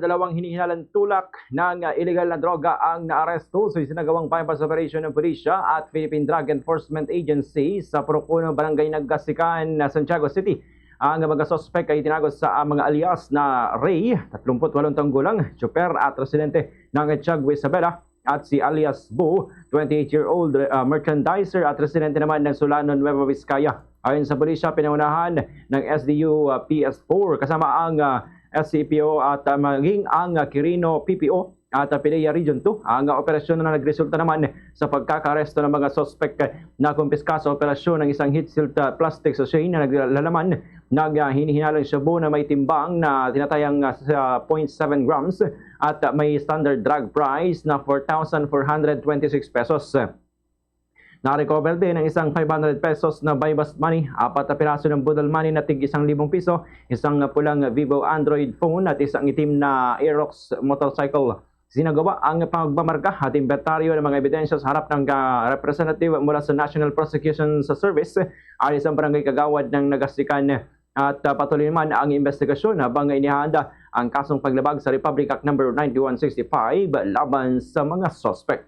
Dalawang hinihinalang tulak ng illegal na droga ang naaresto sa isinagawang bypass operation ng pulisya at Philippine Drug Enforcement Agency sa Purukuno, Barangay Nagasikan, Santiago City. Ang mga sospek ay tinagos sa mga alias na Ray, 38 taong gulang, tsuper at residente ng Tiago Isabela, at si alias Bu, 28-year-old merchandiser at residente naman ng Solano, Nueva Vizcaya. Ayon sa pulisya, pinangunahan ng SDU PS4 kasama ang SCPO at maging ang Quirino PPO at PDEA Region 2. Ang operasyon na nagresulta naman sa pagkakaresto ng mga sospek na kumpiska sa operasyon ng isang heat sealed plastic sachet na naglalaman ng hinihinalang shabu na may timbang na tinatayang sa 0.7 grams at may standard drug price na 4,426 pesos. Na-recover din ang isang 500 pesos na buy-bust money, 4 na piraso ng budol money na tig 1,000 piso, isang pulang Vivo Android phone at isang itim na Aerox motorcycle. Sinagawa ang pagmamarka at inventaryo ng mga ebidensya sa harap ng representative mula sa National Prosecution Service ay isang barangay kagawad ng Nagasikan at patuloy naman ang investigasyon habang inihanda ang kasong paglabag sa Republic Act No. 9165 laban sa mga sospek.